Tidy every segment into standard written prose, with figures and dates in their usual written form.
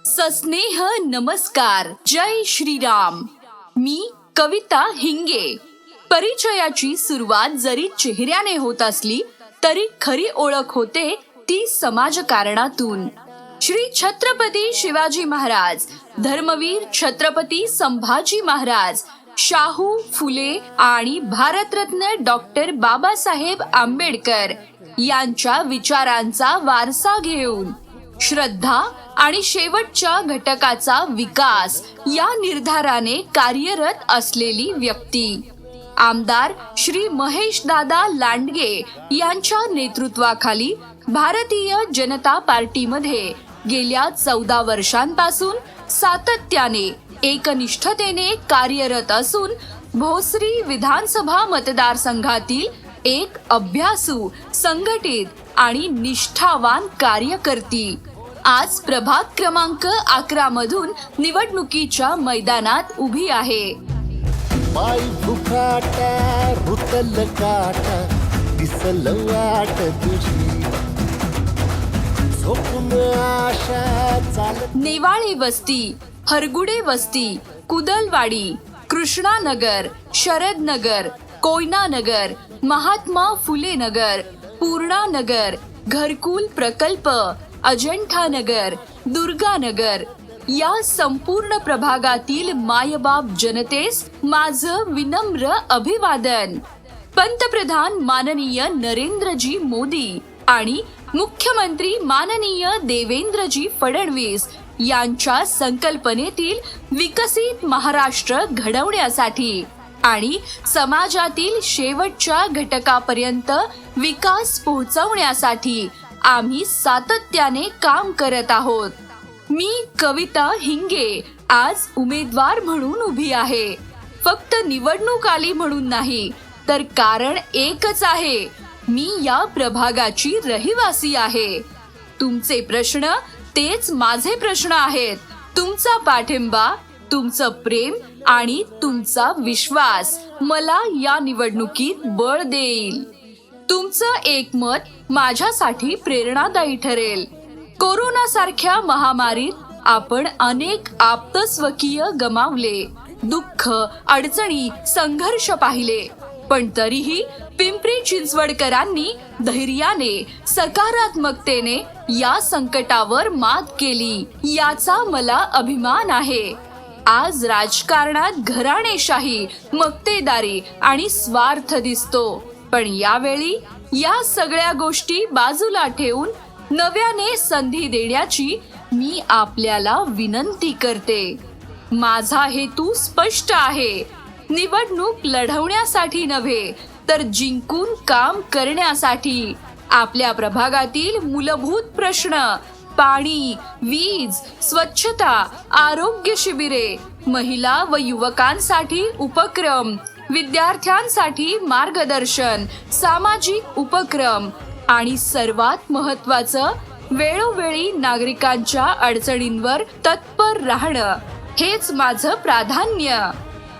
सस्नेह नमस्कार. जय श्रीराम. मी कविता हिंगे. परिचयाची सुरुवात जरी चेहऱ्याने होत असली तरी खरी ओळख होते ती समाजकारणातून. श्री छत्रपती शिवाजी महाराज, धर्मवीर छत्रपती संभाजी महाराज, शाहू फुले आणि भारतरत्न डॉक्टर बाबासाहेब आंबेडकर यांच्या विचारांचा वारसा घेऊन श्रद्धा आणि शेवटच्या घटकाचा विकास या निर्धाराने कार्यरत असलेली व्यक्ती. आमदार श्री महेशदादा लांडगे यांच्या नेतृत्वाखाली भारतीय जनता पार्टीमध्ये गेल्या 14 वर्षांपासून सातत्याने एकनिष्ठतेने कार्यरत असून भोसरी विधानसभा मतदारसंघातील एक अभ्यासू, संघटित आणि निष्ठावान कार्यकर्ती. आज प्रभाग क्रमांक 11 मधून निवडणुकीच्या मैदानात उभी आहे. पाय फुकाटा रुतल काटा दिसल वाट तुझी झोपून आशा चालत. नेवाळे वस्ती, हरगुडे वस्ती, कुदलवाडी, कृष्णानगर, शरदनगर, कोयनानगर, महात्मा फुले नगर, पूर्णानगर, घरकुल प्रकल्प, अजंठानगर, दुर्गानगर या संपूर्ण प्रभागातील मायबाप जनतेस माझं विनम्र अभिवादन. पंतप्रधान माननीय नरेंद्रजी मोदी आणि मुख्यमंत्री माननीय देवेंद्रजी फडणवीस यांच्या संकल्पनेतील विकसित महाराष्ट्र घडवण्यासाठी आणि समाजातील शेवटच्या घटकापर्यंत विकास पोहोचवण्यासाठी आम्ही सातत्याने काम करत आहोत. मी कविता हिंगे आज उमेदवार म्हणून उभी आहे. फक्त निवडणूक आली म्हणून नाही, तर कारण एकच आहे, मी या प्रभागाची रहिवासी आहे. तुमचे प्रश्न तेच माझे प्रश्न आहेत. तुमचा पाठिंबा, तुमचं प्रेम आणि तुमचा विश्वास मला या निवडणुकीत बळ देईल. तुमचं एक मत माझ्यासाठी प्रेरणादायी ठरेल. कोरोना सारख्या महामारीत आपण अनेक आप्तस्वकीय गमावले, दुःख, अडचणी, संघर्ष पाहिले, पण तरीही पिंपरी चिंचवडकरांनी धैर्याने, सकारात्मकतेने या संकटावर मात केली, याचा मला अभिमान आहे. आज राजकारणात घराणेशाही, मक्तेदारी आणि स्वार्थ दिसतो, पण यावेळी या सगळ्या गोष्टी बाजूला ठेवून नव्याने संधी देण्याची मी आपल्याला विनंती करते. माझा हेतू स्पष्ट आहे. निवडणूक लढवण्यासाठी नव्हे, तर जिंकून काम करण्यासाठी. आपल्या प्रभागातील मूलभूत प्रश्न, पाणी, वीज, स्वच्छता, आरोग्य शिबिरे, महिला व युवकांसाठी उपक्रम, विद्यार्थ्यांसाठी मार्गदर्शन, सामाजिक उपक्रम आणि सर्वात महत्त्वाचं वेळोवेळी नागरिकांच्या अडचणींवर तत्पर राहणं, हेच माझं प्राधान्य.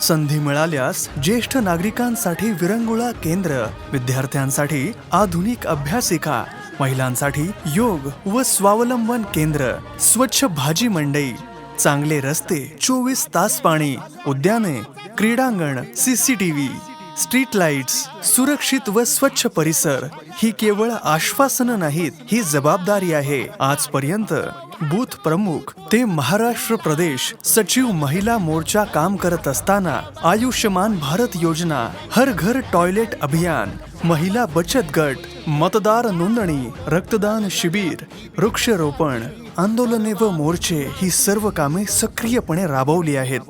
संधी मिळाल्यास ज्येष्ठ नागरिकांसाठी विरंगुळा केंद्र, विद्यार्थ्यांसाठी आधुनिक अभ्यासिका, महिलांसाठी योग व स्वावलंबन केंद्र, स्वच्छ भाजी मंडई, चांगले रस्ते, 24 तास पाणी, उद्याने, क्रीडांगण, CCTV, स्ट्रीट लाईट्स, सुरक्षित व स्वच्छ परिसर. ही केवळ आश्वासनं नाहीत, ही जबाबदारी आहे. आजपर्यंत बूथ प्रमुख ते महाराष्ट्र प्रदेश सचिव महिला मोर्चा काम करत असताना आयुष्यमान भारत योजना, हर घर टॉयलेट अभियान, महिला बचत गट, मतदार नोंदणी, रक्तदान शिबिर, वृक्षरोपण, आंदोलने व मोर्चे ही सर्व कामे सक्रियपणे राबवली आहेत.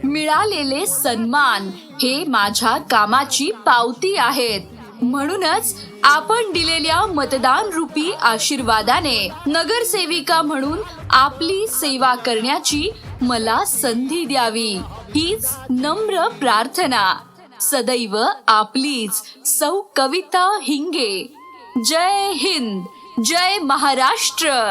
मिळालेले सन्मान हे माझ्या कामाची पावती आहेत. म्हणूनच आपण दिलेल्या मतदान रूपी आशीर्वादाने नगरसेविका म्हणून आपली सेवा करण्याची मला संधी द्यावी, हीच नम्र प्रार्थना. सदैव आपलीच सौ कविता हिंगे. जय हिंद, जय महाराष्ट्र.